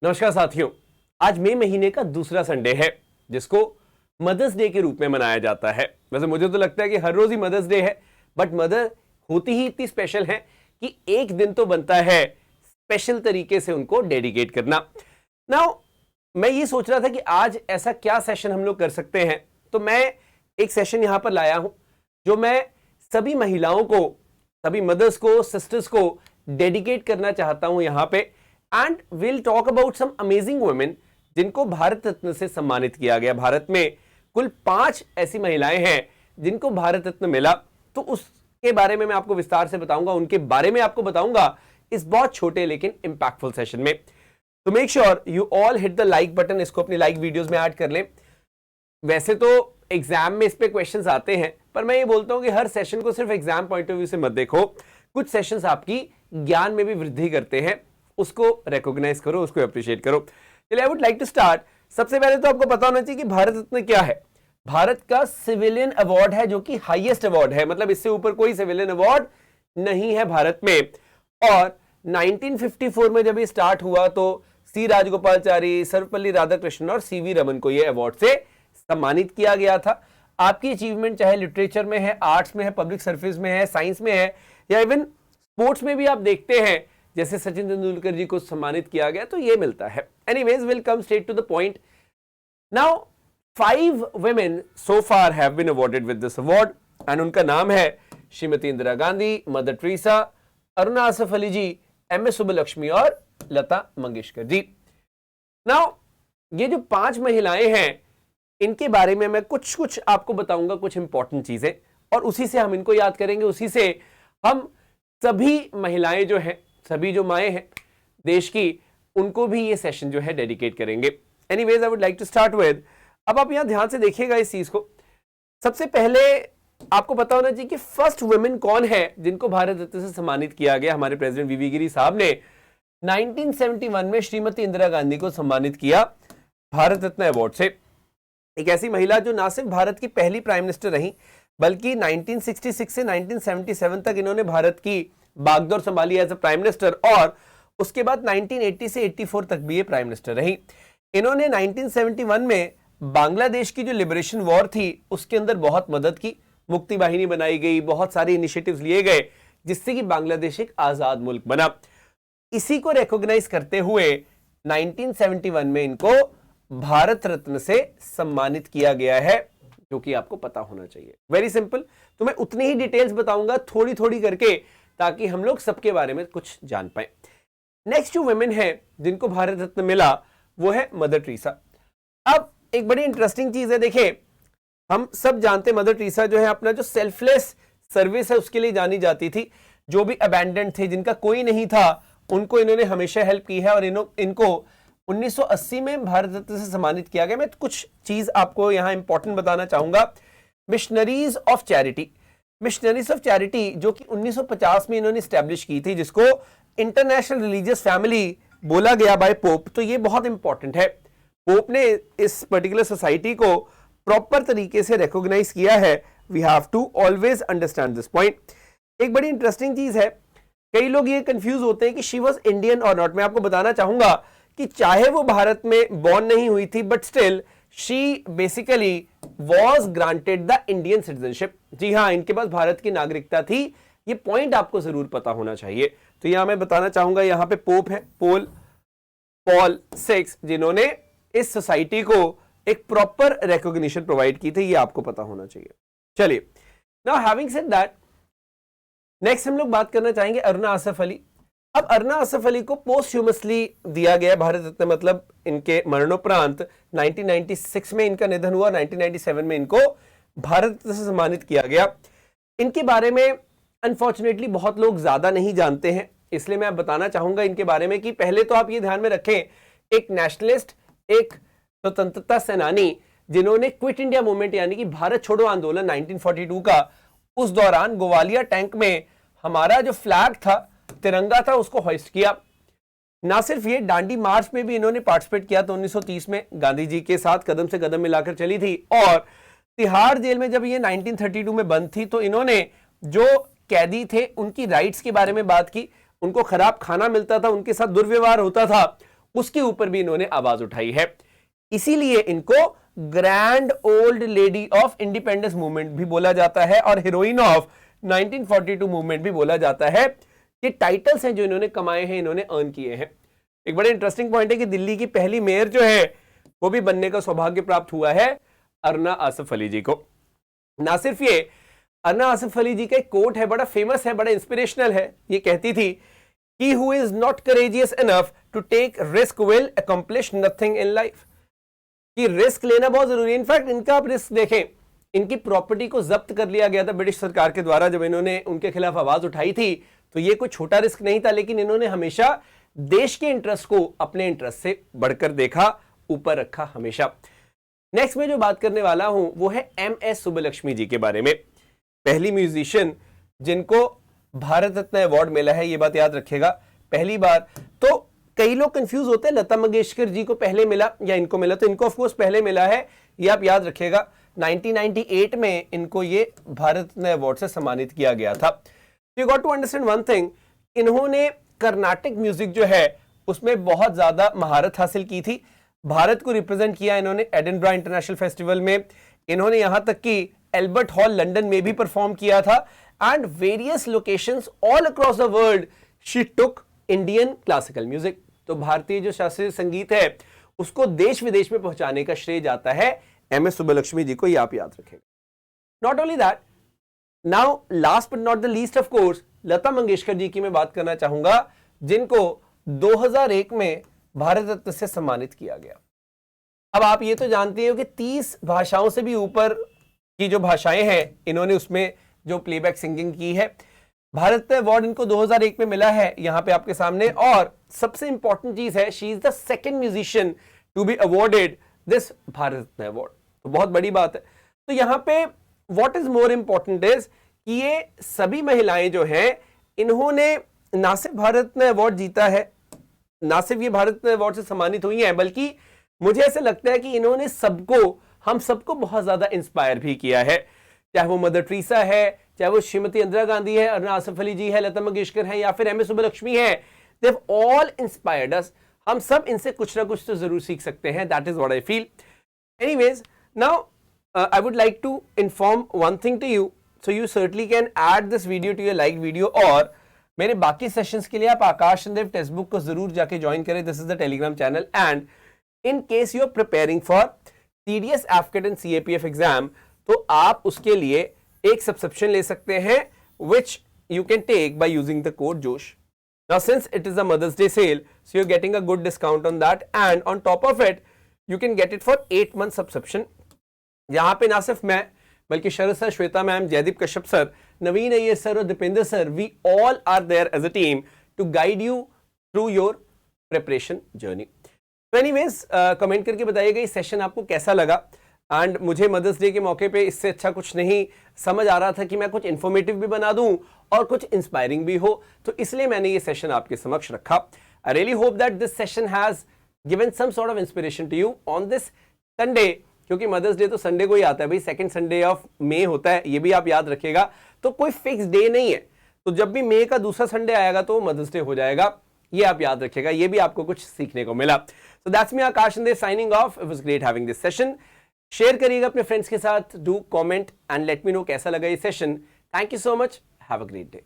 नमस्कार साथियों, आज मई महीने का दूसरा संडे है जिसको मदर्स डे के रूप में मनाया जाता है। वैसे मुझे तो लगता है कि हर रोज ही मदर्स डे है, बट मदर होती ही इतनी स्पेशल है कि एक दिन तो बनता है स्पेशल तरीके से उनको डेडिकेट करना। नाउ मैं ये सोच रहा था कि आज ऐसा क्या सेशन हम लोग कर सकते हैं, तो मैं एक सेशन यहां पर लाया हूं जो मैं सभी महिलाओं को, सभी मदर्स को, सिस्टर्स को डेडिकेट करना चाहता हूं यहां पे। And will talk about some amazing women जिनको भारत रत्न से सम्मानित किया गया। भारत में कुल 5 ऐसी महिलाएं हैं जिनको भारत रत्न मिला, तो उसके बारे में मैं आपको विस्तार से बताऊंगा, उनके बारे में आपको बताऊंगा इस बहुत छोटे लेकिन इंपैक्टफुल सेशन में। तो make sure you all hit the like button, इसको अपनी लाइक वीडियोस में ऐड कर लें। वैसे तो एग्जाम में इस पे क्वेश्चंस आते हैं, पर मैं ये बोलता हूं कि हर सेशन को सिर्फ एग्जाम पॉइंट ऑफ व्यू से मत देखो। कुछ सेशंस आपकी ज्ञान में भी वृद्धि करते हैं, उसको रिकॉग्नाइज करो, उसको अप्रिशिएट करो। चलिए, I would like to start. सबसे पहले तो आपको पता होना चाहिए कि भारत रत्न क्या है। भारत का सिविलियन अवार्ड है जो कि हाईएस्ट अवार्ड है, मतलब इससे ऊपर कोई सिविलियन अवार्ड नहीं है भारत में। और 1954 में जब ये स्टार्ट हुआ तो सी राजगोपालचारी, सर्वपल्ली राधाकृष्णन और सीवी रमन को यह अवार्ड से सम्मानित किया गया था। आपकी अचीवमेंट चाहे लिटरेचर में है, आर्ट्स में है, पब्लिक सर्विस में है, साइंस में है, या इवन स्पोर्ट्स में भी आप देखते हैं, जैसे सचिन तेंदुलकर जी को सम्मानित किया गया, तो ये मिलता है। Anyways, will come straight to the point. Now 5 women so far have been awarded with this award and उनका नाम है श्रीमती इंदिरा गांधी, मदर टेरेसा, अरुणा आसफ अली जी, एम एस सुब्बलक्ष्मी और लता मंगेशकर जी। नाउ ये जो 5 महिलाएं हैं, इनके बारे में मैं कुछ आपको बताऊंगा, कुछ इंपॉर्टेंट चीजें, और उसी से हम इनको याद करेंगे, उसी से हम सभी महिलाएं जो हैं, सभी जो माएँ हैं देश की, उनको भी ये सेशन जो है डेडिकेट करेंगे। Anyways, I would like to start with, अब आप यहां ध्यान से देखिएगा इस चीज को। सबसे पहले आपको पता होना चाहिए कि फर्स्ट वुमेन कौन है जिनको भारत रत्न से सम्मानित किया गया। हमारे प्रेसिडेंट वीवी गिरी साहब ने 1971 में श्रीमती इंदिरा गांधी को सम्मानित किया भारत रत्न अवार्ड से। एक ऐसी महिला जो ना सिर्फ भारत की पहली प्राइम मिनिस्टर रही, बल्कि 1966 से 1977 तक इन्होंने भारत की बागडोर संभाली एज अ प्राइम मिनिस्टर, और उसके बाद 1980 से 84 तक भी ये प्राइम मिनिस्टर रही। इन्होंने 1971 में बांग्लादेश की जो लिबरेशन वॉर थी उसके अंदर बहुत मदद की, मुक्ति वाहिनी बनाई गई, बहुत सारे इनिशिएटिव्स लिए गए जिससे कि बांग्लादेश एक आजाद मुल्क बना। इसी को रिकॉग्नाइज करते हुए 1971 में इनको भारत रत्न से सम्मानित किया गया है, जो कि आपको पता होना चाहिए। Very simple. तो मैं उतनी ही डिटेल्स बताऊंगा थोड़ी थोड़ी करके, ताकि हम लोग सबके बारे में कुछ जान पाए। नेक्स्ट जो वुमेन है जिनको भारत रत्न मिला वो है मदर टेरेसा। अब एक बड़ी इंटरेस्टिंग चीज है, देखिए हम सब जानते हैं मदर टेरेसा जो है अपना जो सेल्फलेस सर्विस है उसके लिए जानी जाती थी। जो भी अबैंडन थे, जिनका कोई नहीं था, उनको इन्होंने हमेशा हेल्प की है, और इनको 1980 में भारत रत्न से सम्मानित किया गया। मैं कुछ चीज आपको यहां इंपॉर्टेंट बताना चाहूंगा। Missionaries of charity, missionaries of charity जो कि 1950 में इन्होंने स्टैब्लिश की थी, जिसको इंटरनेशनल रिलीजियस फैमिली बोला गया बाय पोप। तो ये बहुत इंपॉर्टेंट है। पोप ने इस पर्टिकुलर सोसाइटी को प्रॉपर तरीके से रिकॉग्नाइज किया है। We have to always understand this point. एक बड़ी इंटरेस्टिंग चीज है, कई लोग ये कंफ्यूज होते हैं कि शी वाज इंडियन और नॉट। मैं आपको बताना चाहूंगा कि चाहे वो भारत में बॉर्न नहीं हुई थी, but still she basically was granted the Indian citizenship. जी हाँ, इनके पास भारत की नागरिकता थी। ये पॉइंट आपको जरूर पता होना चाहिए। तो यहां मैं बताना चाहूंगा, यहां पे पोप है पॉल VI, जिन्होंने इस सोसाइटी को एक प्रॉपर रिकॉग्निशन प्रोवाइड की थी। ये आपको पता होना चाहिए। चलिए, now having said that, next हम लोग बात करना चाहेंगे अरुणा आसफ अली। अब अरुणा आसफ अली को पोस्टह्यूमसली दिया गया भारत रत्न, मतलब इनके मरणोपरांत 1996 में इनका निधन हुआ, 1997 में इनको भारत रत्न से सम्मानित किया गया। इनके बारे में अनफॉर्चुनेटली बहुत लोग ज्यादा नहीं जानते हैं, इसलिए मैं बताना चाहूंगा इनके बारे में कि पहले तो आप ये ध्यान में रखें, एक नेशनलिस्ट, एक स्वतंत्रता सेनानी, जिन्होंने क्विट इंडिया मूवमेंट यानी कि भारत छोड़ो आंदोलन 1942 का, उस दौरान ग्वालियर टैंक में हमारा जो फ्लैग था, तिरंगा था, उसको होइस्ट किया। ना सिर्फ ये, डांडी मार्च में भी इन्होंने पार्टिसिपेट किया, तो 1930 में गांधी जी के साथ कदम से कदम मिलाकर चली थी। और तिहाड़ जेल में जब ये 1932 में बंद थी, तो इन्होंने जो कैदी थे उनकी राइट्स के बारे में बात की। उनको खराब खाना मिलता था, उनके साथ दुर्व्यवहार होता था, उसके ऊपर भी इन्होंने आवाज उठाई है। इसीलिए इनको grand old lady of independence movement भी बोला जाता है और हीरोइन ऑफ 1942 मूवमेंट भी बोला जाता है। ये टाइटल्स हैं जो इन्होंने कमाए हैं, इन्होंने अर्न किए हैं। एक बड़ा इंटरेस्टिंग पॉइंट है कि दिल्ली की पहली मेयर जो है वो भी बनने का सौभाग्य प्राप्त हुआ है अरना आसिफ अली जी को। ना सिर्फ ये, अरना आसिफ अली जी का एक कोट है, बड़ा फेमस है, बड़ा इंस्पिरेशनल है। ये कहती थी, He who is not courageous enough to take risk will accomplish nothing in life। कि रिस्क लेना बहुत जरूरी है। इनफैक्ट इनका आप रिस्क देखें, इनकी प्रॉपर्टी को जब्त कर लिया गया था ब्रिटिश सरकार के द्वारा जब इन्होंने उनके खिलाफ आवाज उठाई थी। तो ये कोई छोटा रिस्क नहीं था, लेकिन इन्होंने हमेशा देश के इंटरेस्ट को अपने इंटरेस्ट से बढ़कर देखा, ऊपर रखा हमेशा। नेक्स्ट में जो बात करने वाला हूं वो है MS सुब्बलक्ष्मी जी के बारे में। पहली म्यूजिशियन जिनको भारत रत्न अवार्ड मिला है, ये बात याद रखिएगा, पहली बार। तो कई लोग कंफ्यूज होते हैं, लता मंगेशकर जी को पहले मिला या इनको मिला, तो इनको ऑफ कोर्स पहले मिला है, ये आप याद रखिएगा। 1998 में इनको ये भारत रत्न अवार्ड से सम्मानित किया गया था। You got to understand one thing, इन्होंने कर्नाटिक म्यूजिक जो है उसमें बहुत ज्यादा महारत हासिल की थी। भारत को रिप्रेजेंट किया इन्होंने एडिनबरा इंटरनेशनल फेस्टिवल में, इन्होंने यहां तक कि एल्बर्ट हॉल लंदन में भी परफॉर्म किया था, and various locations all across the world she took Indian classical music. तो भारतीय जो शास्त्रीय संगीत है उसको देश विदेश में पहुंचाने का श्रेय जाता है MS सुब्बलक्ष्मी जी को, ये आप याद रखेंगे। Not only that, now last but not the least of course, Lata Mangeshkar ji की मैं बात करना चाहूंगा, जिनको 2001 में भारत रत्न से सम्मानित किया गया। अब आप ये तो जानते हो कि 30 भाषाओं से भी ऊपर की जो भाषाएं हैं इन्होंने उसमें जो प्लेबैक सिंगिंग की है। भारत रत्न अवार्ड इनको 2001 में मिला है यहां पे आपके सामने, और सबसे इंपॉर्टेंट चीज है, she is the second musician to be awarded this Bharat Ratna award. तो बहुत बड़ी बात है। तो यहां पे what is more important is कि ये सभी महिलाएं जो हैं इन्होंने ना सिर्फ भारत रत्न अवार्ड जीता है, ना सिर्फ ये भारत रत्न अवार्ड से सम्मानित हुई हैं, बल्कि मुझे ऐसा लगता है कि इन्होंने हम सबको बहुत ज्यादा इंस्पायर भी किया है। चाहे वो मदर टेरेसा है, चाहे वो श्रीमती इंदिरा गांधी है, अरना आसिफ अली जी है, लता मंगेशकर है, या फिर MS सुब्बलक्ष्मी है, दे हैव ऑल इंस्पायर्ड अस। हम सब इनसे कुछ ना कुछ तो जरूर सीख सकते हैं। That is what I feel. Anyways, now I would like to inform one thing to you, so you certainly can add this video to your like video, और मेरे बाकी सेशंस के लिए आप आकाश चंदेव टेक्स्ट बुक को जरूर जाके ज्वाइन करें। This is the Telegram channel, and in case you are preparing for TDS, AFCAT and CAPF exam, तो आप उसके लिए एक सब्सक्रिप्शन ले सकते हैं, which you can take by using the code JOSH. Now, since it is a Mother's Day sale, so you're getting a good discount on that, and on top of it, you can get it for 8 month subscription. यहाँ पे ना सिर्फ मैं, बल्कि Sharad sir, Shweta ma'am, Jaydeep Kashyap sir, Naveen Iyer sir और Dipendra sir, we all are there as a team to guide you through your preparation journey. तो anyways, comment करके बताइएगा इस सेशन आपको कैसा लगा। एंड मुझे मदर्स डे के मौके पे इससे अच्छा कुछ नहीं समझ आ रहा था कि मैं कुछ इन्फॉर्मेटिव भी बना दूं और कुछ इंस्पायरिंग भी हो, तो इसलिए मैंने ये सेशन आपके समक्ष रखा। I really hope that this session has given some sort of inspiration to you on this Sunday, क्योंकि मदर्स डे तो संडे को ही आता है भाई, सेकंड संडे ऑफ मई होता है, ये भी आप याद रखिएगा। तो कोई फिक्स डे नहीं है, तो जब भी मई का दूसरा संडे आएगा तो मदर्स डे हो जाएगा, ये आप याद रखिएगा। ये भी आपको कुछ सीखने को मिला। So that's me, Akash Chande, signing off. It was great having this session. Share करिएगा अपने फ्रेंड्स के साथ, do comment and let me know कैसा लगा ये session. Thank you so much, have a great day.